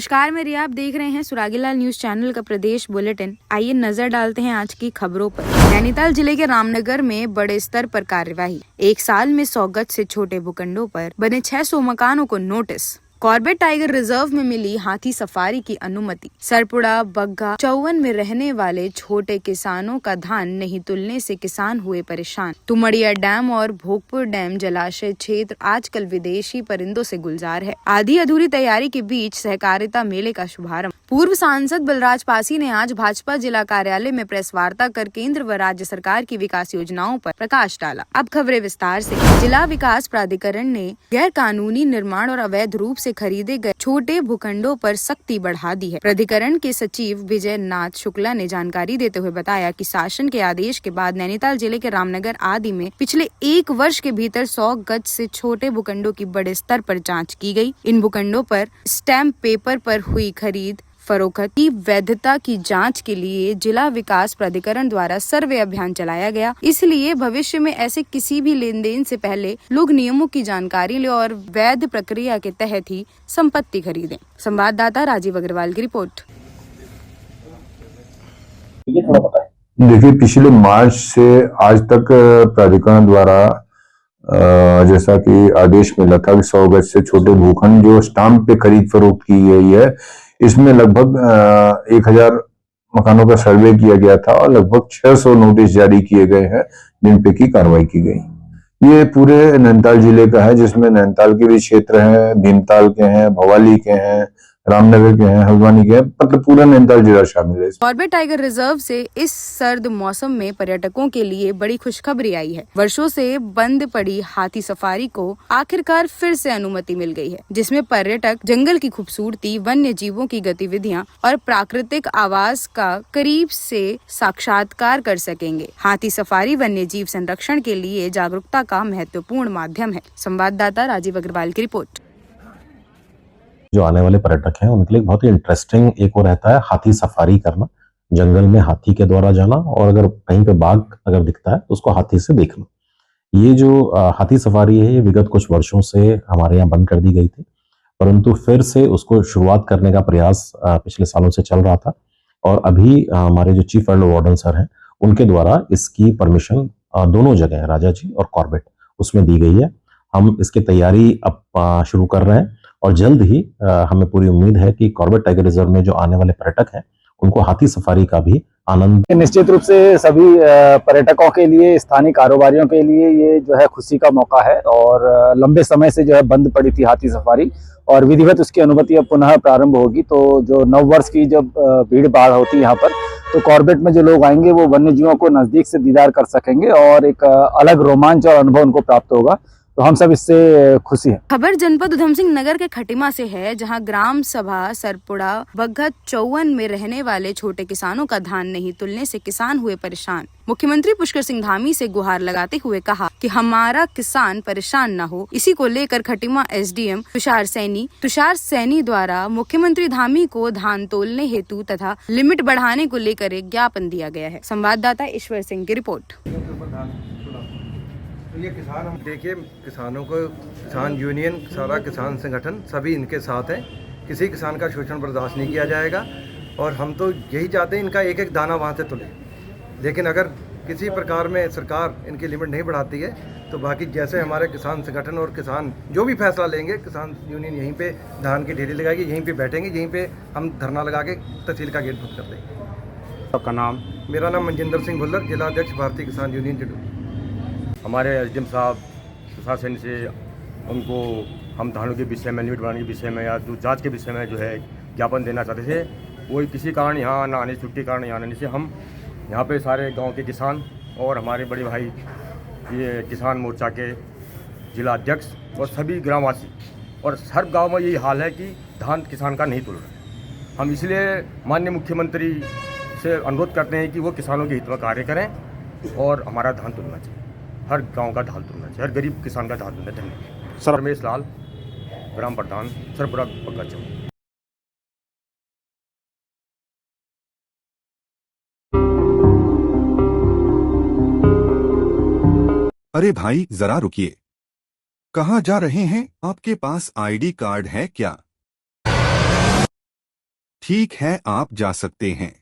नमस्कार, मेरी आप देख रहे हैं सुरागीलाल न्यूज चैनल का प्रदेश बुलेटिन। आइए नजर डालते हैं आज की खबरों पर। नैनीताल जिले के रामनगर में बड़े स्तर पर कार्यवाही। 1 साल में 100 गज से छोटे भूखंडों पर बने 600 मकानों को नोटिस। कॉर्बेट टाइगर रिजर्व में मिली हाथी सफारी की अनुमति। सरपुड़ा बग्घा चौवन में रहने वाले छोटे किसानों का धान नहीं तुलने से किसान हुए परेशान। तुमड़िया डैम और भोगपुर डैम जलाशय क्षेत्र आजकल विदेशी परिंदों से गुलजार है। आधी अधूरी तैयारी के बीच सहकारिता मेले का शुभारंभ। पूर्व सांसद बलराज पासी ने आज भाजपा जिला कार्यालय में प्रेस वार्ता कर केंद्र व राज्य सरकार की विकास योजनाओं पर प्रकाश डाला। अब खबरें विस्तार से। जिला विकास प्राधिकरण ने गैर कानूनी निर्माण और अवैध रूप से खरीदे गए छोटे भूखंडों पर सख्ती बढ़ा दी है। प्राधिकरण के सचिव विजय नाथ शुक्ला ने जानकारी देते हुए बताया कि शासन के आदेश के बाद नैनीताल जिले के रामनगर आदि में पिछले 1 वर्ष के भीतर 100 गज से छोटे भूखंडों की बड़े स्तर पर जांच की गई। इन भूखंडों पर स्टैंप पेपर पर हुई खरीद फरोख्त की वैधता की जांच के लिए जिला विकास प्राधिकरण द्वारा सर्वे अभियान चलाया गया। इसलिए भविष्य में ऐसे किसी भी लेन देन से पहले लोग नियमों की जानकारी ले और वैध प्रक्रिया के तहत ही संपत्ति खरीदें। संवाददाता राजीव अग्रवाल की रिपोर्ट। देखिए, पिछले मार्च से आज तक प्राधिकरण द्वारा जैसा कि आदेश मिला था कि 100 गज से छोटे भूखंड जो स्टाम्प पे खरीद फरोख्त की गई है, इसमें लगभग 1000 मकानों का सर्वे किया गया था और लगभग 600 नोटिस जारी किए गए हैं जिन पे की कार्रवाई की गई। ये पूरे नैनीताल जिले का है, जिसमें नैनीताल के भी क्षेत्र हैं, भीमताल के हैं, भवाली के हैं, रामनगर के हैं, हल्द्वानी के हैं, मतलब पूरा नैनीताल जिला शामिल है। कॉर्बेट टाइगर रिजर्व से इस सर्द मौसम में पर्यटकों के लिए बड़ी खुशखबरी आई है। वर्षों से बंद पड़ी हाथी सफारी को आखिरकार फिर से अनुमति मिल गई है, जिसमें पर्यटक जंगल की खूबसूरती, वन्य जीवों की गतिविधियां और प्राकृतिक आवास का करीब से साक्षात्कार कर सकेंगे। हाथी सफारी वन्य जीव संरक्षण के लिए जागरूकता का महत्वपूर्ण माध्यम है। संवाददाता राजीव अग्रवाल की रिपोर्ट। जो आने वाले पर्यटक हैं उनके लिए बहुत ही इंटरेस्टिंग एक वो रहता है हाथी सफारी करना, जंगल में हाथी के द्वारा जाना और अगर कहीं पे बाघ अगर दिखता है तो उसको हाथी से देखना। ये जो हाथी सफारी है ये विगत कुछ वर्षों से हमारे यहाँ बंद कर दी गई थी, परंतु फिर से उसको शुरुआत करने का प्रयास पिछले सालों से चल रहा था और अभी हमारे जो चीफ वाइल्ड वार्डन सर हैं उनके द्वारा इसकी परमिशन दोनों जगह राजा जी और कॉर्बेट उसमें दी गई है। हम इसकी तैयारी अब शुरू कर रहे हैं और जल्द ही हमें पूरी उम्मीद है कि कॉर्बेट टाइगर रिजर्व में जो आने वाले पर्यटक हैं उनको हाथी सफारी का भी आनंद। निश्चित रूप से सभी पर्यटकों के लिए, स्थानीय कारोबारियों के लिए ये जो है खुशी का मौका है और लंबे समय से जो है बंद पड़ी थी हाथी सफारी और विधिवत उसकी अनुमति अब पुनः प्रारंभ होगी। तो जो नववर्ष की जब भीड़ भाड़ होती है यहाँ पर, तो कॉर्बेट में जो लोग आएंगे वो वन्य जीवों को नजदीक से दीदार कर सकेंगे और एक अलग रोमांच और अनुभव उनको प्राप्त होगा। तो हम सब इससे खुशी हैं। खबर जनपद उधम सिंह नगर के खटिमा से है, जहां ग्राम सभा सरपुड़ा बग्घा चौवन में रहने वाले छोटे किसानों का धान नहीं तुलने से किसान हुए परेशान। मुख्यमंत्री पुष्कर सिंह धामी से गुहार लगाते हुए कहा कि हमारा किसान परेशान न हो। इसी को लेकर खटिमा एसडीएम तुषार सैनी द्वारा मुख्यमंत्री धामी को धान तोलने हेतु तथा लिमिट बढ़ाने को लेकर एक ज्ञापन दिया गया है। संवाददाता ईश्वर सिंह की रिपोर्ट। ये किसान, हम देखिए किसानों को, किसान यूनियन, सारा किसान संगठन सभी इनके साथ हैं। किसी किसान का शोषण बर्दाश्त नहीं किया जाएगा और हम तो यही चाहते हैं इनका एक एक दाना वहाँ से तुले। लेकिन अगर किसी प्रकार में सरकार इनकी लिमिट नहीं बढ़ाती है तो बाकी जैसे हमारे किसान संगठन और किसान जो भी फैसला लेंगे, किसान यूनियन यहीं पे धान की ढेरी लगाएगी, यहीं पे बैठेंगे, यहीं पे हम धरना लगा के तहसील का गेट बंद कर देंगे। आपका नाम? मेरा नाम मनजिंदर सिंह भुल्लर, जिला अध्यक्ष भारतीय किसान यूनियन जडू। हमारे एसडीएम साहब तुषार सैनी से उनको हम धानों के विषय में, लिमिट बढ़ाने के विषय में या जांच के विषय में जो है ज्ञापन देना चाहते थे। वो किसी कारण यहाँ न आने, छुट्टी कारण यहाँ आने से हम यहाँ पे सारे गांव के किसान और हमारे बड़े भाई ये किसान मोर्चा के जिला अध्यक्ष और सभी ग्रामवासी और हर गाँव में यही हाल है कि धान किसान का नहीं तुल रहा। हम इसलिए माननीय मुख्यमंत्री से अनुरोध करते हैं कि वो किसानों के हित में कार्य करें और हमारा धान तुलना चाहिए, हर गांव का धान तुलना चाहिए, हर गरीब किसान का धान तुलना चाहिए। सर रमेश लाल, ग्राम प्रधान, सरपुरा बग्घा चौवन। अरे भाई जरा रुकिए, कहाँ जा रहे हैं? आपके पास आईडी कार्ड है क्या? ठीक है, आप जा सकते हैं।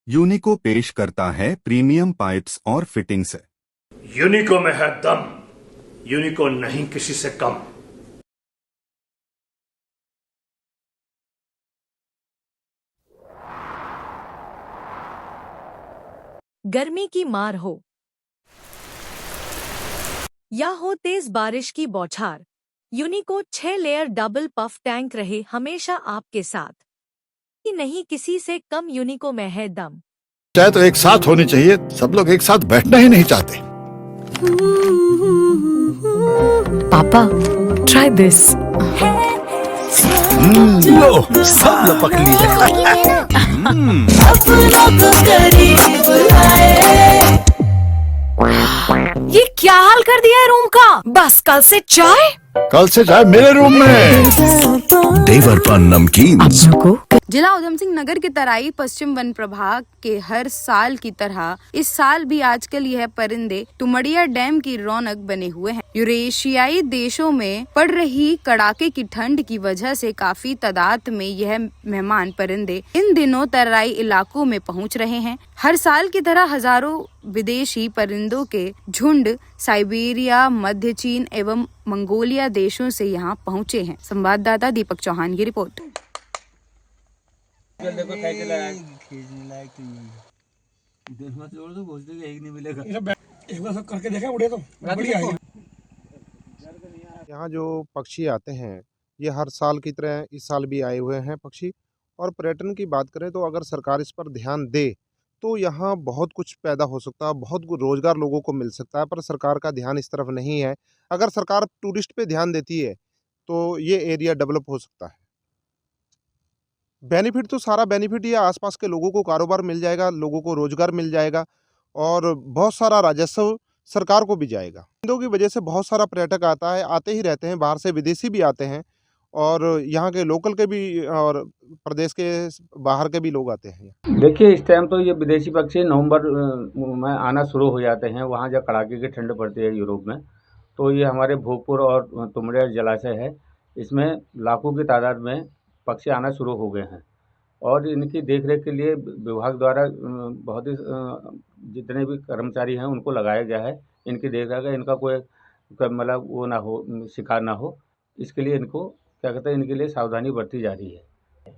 यूनिको पेश करता है प्रीमियम पाइप्स और फिटिंग्स। यूनिको में है दम, यूनिको नहीं किसी से कम। गर्मी की मार हो या हो तेज बारिश की बौछार, यूनिको 6 लेयर डबल पफ टैंक रहे हमेशा आपके साथ। नहीं किसी से कम, यूनिको में है दम। चाहे तो एक साथ होनी चाहिए, सब लोग एक साथ बैठना ही नहीं चाहते। पापा, ट्राई दिस। लो, सब लपक लिए। ये क्या हाल कर दिया है रूम का? बस कल से चाय मेरे रूम में। देवर पान नमकीन। जिला उधम सिंह नगर के तराई पश्चिम वन प्रभाग के हर साल की तरह इस साल भी आजकल यह परिंदे तुमड़िया डैम की रौनक बने हुए हैं। यूरेशियाई देशों में पड़ रही कड़ाके की ठंड की वजह से काफी तादाद में यह मेहमान परिंदे इन दिनों तराई इलाकों में पहुंच रहे हैं। हर साल की तरह हजारों विदेशी परिंदों के झुंड साइबेरिया, मध्य चीन एवं मंगोलिया देशों से यहां पहुंचे हैं। संवाददाता दीपक चौहान की रिपोर्ट। यहाँ जो पक्षी आते हैं ये हर साल की तरह इस साल भी आए हुए हैं पक्षी। और पर्यटन की बात करें तो अगर सरकार इस पर ध्यान दे तो यहाँ बहुत कुछ पैदा हो सकता है, बहुत रोजगार लोगों को मिल सकता है, पर सरकार का ध्यान इस तरफ नहीं है। अगर सरकार टूरिस्ट पे ध्यान देती है तो ये एरिया डेवलप हो सकता है। बेनिफिट तो सारा बेनिफिट ये आसपास के लोगों को कारोबार मिल जाएगा, लोगों को रोजगार मिल जाएगा और बहुत सारा राजस्व सरकार को भी जाएगा। परिंदों की वजह से बहुत सारा पर्यटक आता है, आते ही रहते हैं, बाहर से विदेशी भी आते हैं और यहाँ के लोकल के भी और प्रदेश के बाहर के भी लोग आते हैं। देखिए इस टाइम तो ये विदेशी पक्षी नवंबर में आना शुरू हो जाते हैं। वहाँ जब कड़ाके की ठंड पड़ती है यूरोप में, तो ये हमारे भोगपुर और तुमड़िया जलाशय है, इसमें लाखों की तादाद में पक्षी आना शुरू हो गए हैं। और इनकी देखरेख के लिए विभाग द्वारा बहुत ही जितने भी कर्मचारी हैं उनको लगाया गया है। इनकी देखरेख का इनका कोई मतलब वो ना हो, शिकार ना हो, इसके लिए इनको क्या कहते हैं, इनके लिए सावधानी बरती जा रही है।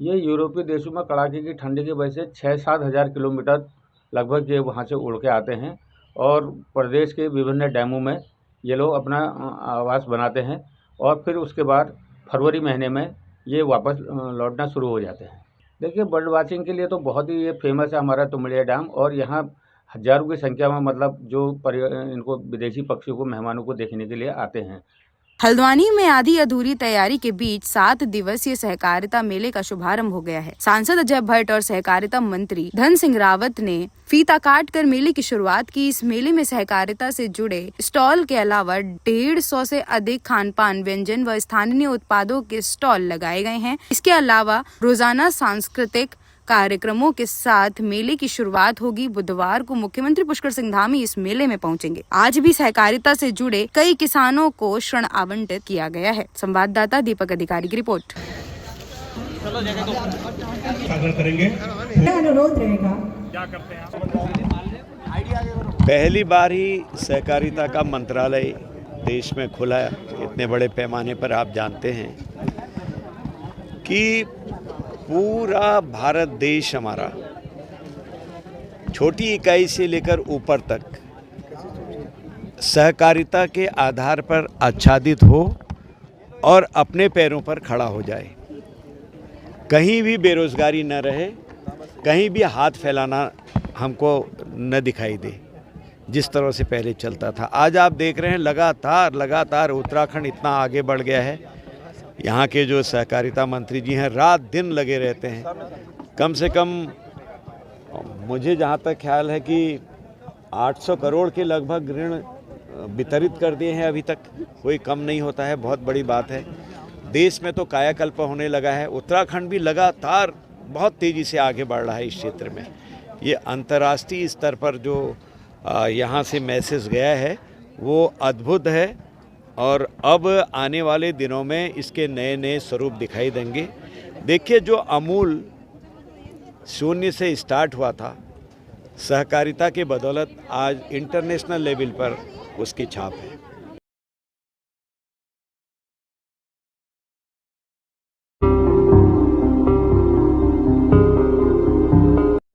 ये यूरोपीय देशों में कड़ाके की ठंडी की वजह से 6-7 हज़ार किलोमीटर लगभग ये वहाँ से उड़ के आते हैं और प्रदेश के विभिन्न डैमों में ये लोग अपना आवास बनाते हैं और फिर उसके बाद फरवरी महीने में ये वापस लौटना शुरू हो जाते हैं। देखिए बर्ड वाचिंग के लिए तो बहुत ही ये फेमस है हमारा तुमड़िया डैम, और यहाँ हजारों की संख्या में मतलब जो इनको विदेशी पक्षियों को, मेहमानों को देखने के लिए आते हैं। हल्द्वानी में आधी अधूरी तैयारी के बीच 7 दिवसीय सहकारिता मेले का शुभारंभ हो गया है। सांसद अजय भट्ट और सहकारिता मंत्री धन सिंह रावत ने फीता काट कर मेले की शुरुआत की। इस मेले में सहकारिता से जुड़े स्टॉल के अलावा 150 से अधिक खानपान, व्यंजन व स्थानीय उत्पादों के स्टॉल लगाए गए हैं। इसके अलावा रोजाना सांस्कृतिक कार्यक्रमों के साथ मेले की शुरुआत होगी। बुधवार को मुख्यमंत्री पुष्कर सिंह धामी इस मेले में पहुंचेंगे। आज भी सहकारिता से जुड़े कई किसानों को ऋण आवंटित किया गया है। संवाददाता दीपक अधिकारी की रिपोर्ट। पहली बार ही सहकारिता का मंत्रालय देश में खुला है। इतने बड़े पैमाने पर आप जानते हैं कि पूरा भारत देश हमारा छोटी इकाई से लेकर ऊपर तक सहकारिता के आधार पर आच्छादित हो और अपने पैरों पर खड़ा हो जाए। कहीं भी बेरोजगारी न रहे, कहीं भी हाथ फैलाना हमको न दिखाई दे, जिस तरह से पहले चलता था। आज आप देख रहे हैं लगातार उत्तराखंड इतना आगे बढ़ गया है। यहाँ के जो सहकारिता मंत्री जी हैं रात दिन लगे रहते हैं। कम से कम मुझे जहाँ तक ख्याल है कि 800 करोड़ के लगभग ऋण वितरित कर दिए हैं अभी तक। कोई कम नहीं होता है, बहुत बड़ी बात है। देश में तो कायाकल्प होने लगा है, उत्तराखंड भी लगातार बहुत तेज़ी से आगे बढ़ रहा है इस क्षेत्र में। ये अंतर्राष्ट्रीय स्तर पर जो यहाँ से मैसेज गया है वो अद्भुत है और अब आने वाले दिनों में इसके नए नए स्वरूप दिखाई देंगे। देखिए, जो अमूल शून्य से स्टार्ट हुआ था, सहकारिता के बदौलत आज इंटरनेशनल लेवल पर उसकी छाप है।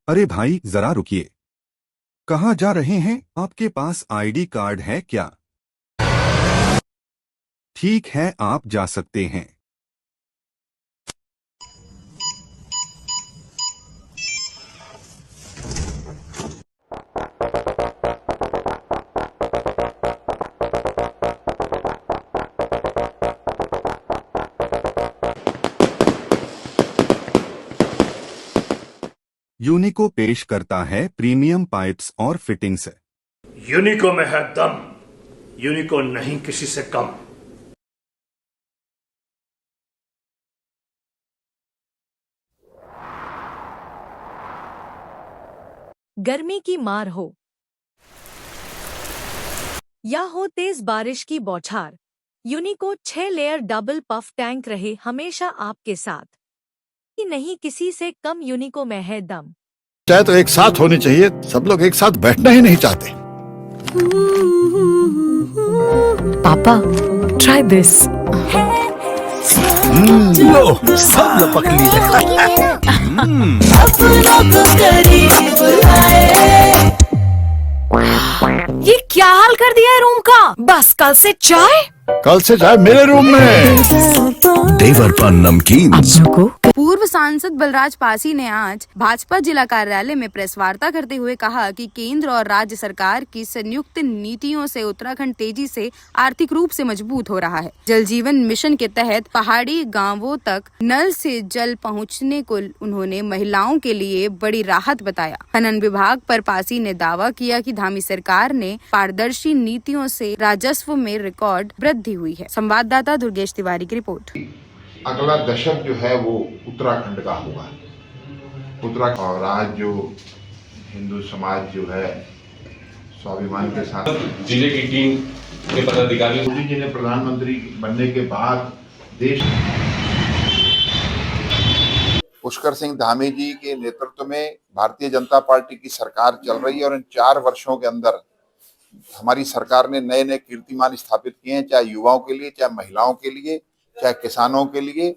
अरे भाई जरा रुकिए, कहाँ जा रहे हैं? आपके पास आईडी कार्ड है क्या? ठीक है, आप जा सकते हैं। यूनिको पेश करता है प्रीमियम पाइप्स और फिटिंग्स। यूनिको में है दम, यूनिको नहीं किसी से कम। गर्मी की मार हो या हो तेज बारिश की बौछार, यूनिको 6 लेयर डबल पफ टैंक रहे हमेशा आपके साथ। नहीं किसी से कम, यूनिको में है दम। चाहे तो एक साथ होनी चाहिए, सब लोग एक साथ बैठना ही नहीं चाहते। पापा, ट्राई दिस। लो, सब लपक लिए। ये क्या हाल कर दिया है रूम का? बस कल से चाय मेरे रूम में। देवर पर नमकीन। पूर्व सांसद बलराज पासी ने आज भाजपा जिला कार्यालय में प्रेस वार्ता करते हुए कहा कि केंद्र और राज्य सरकार की संयुक्त नीतियों से उत्तराखंड तेजी से आर्थिक रूप से मजबूत हो रहा है। जल जीवन मिशन के तहत पहाड़ी गांवों तक नल से जल पहुंचने को उन्होंने महिलाओं के लिए बड़ी राहत बताया। खनन विभाग पर पासी ने दावा किया कि धामी सरकार ने पारदर्शी नीतियों से राजस्व में रिकॉर्ड वृद्धि हुई है। संवाददाता दुर्गेश तिवारी की रिपोर्ट। अगला दशक जो है वो उत्तराखंड का होगा। उत्तराखंड और आज जो हिंदू समाज जो है स्वाभिमान के साथ जिले की टीम के पदाधिकारी मोदी जी ने प्रधानमंत्री बनने के बाद देश पुष्कर सिंह धामी जी के नेतृत्व में भारतीय जनता पार्टी की सरकार चल रही है और इन 4 वर्षों के अंदर हमारी सरकार ने नए नए कीर्तिमान स्थापित किए हैं, चाहे युवाओं के लिए, चाहे महिलाओं के लिए, चाहे किसानों के लिए।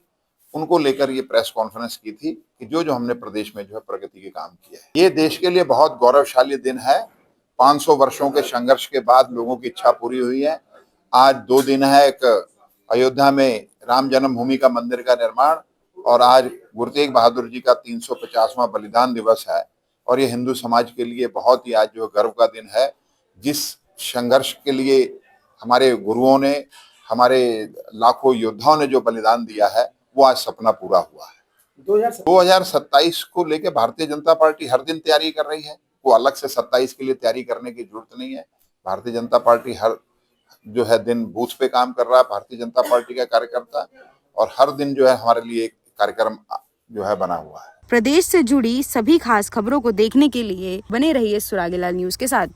उनको लेकर ये प्रेस कॉन्फ्रेंस की थी कि जो जो हमने प्रदेश में जो है प्रगति के काम किया है। ये देश के लिए बहुत गौरवशाली दिन है। 500 वर्षों के संघर्ष के बाद लोगों की इच्छा पूरी हुई है। आज 2 दिन है, एक अयोध्या में राम जन्मभूमि का मंदिर का निर्माण और आज गुरु तेग बहादुर जी का 350वां बलिदान दिवस है। और ये हिंदू समाज के लिए बहुत ही आज जो गर्व का दिन है। जिस संघर्ष के लिए हमारे गुरुओं ने, हमारे लाखों योद्धाओं ने जो बलिदान दिया है, वो आज सपना पूरा हुआ है। 2027 को लेकर भारतीय जनता पार्टी हर दिन तैयारी कर रही है। वो अलग से 27 के लिए तैयारी करने की जरूरत नहीं है। भारतीय जनता पार्टी हर जो है दिन बूथ पे काम कर रहा है। भारतीय जनता पार्टी का कार्यकर्ता और हर दिन जो है हमारे लिए एक कार्यक्रम जो है बना हुआ है। प्रदेश से जुड़ी सभी खास खबरों को देखने के लिए बने रहिए सुरागीलाल न्यूज के साथ।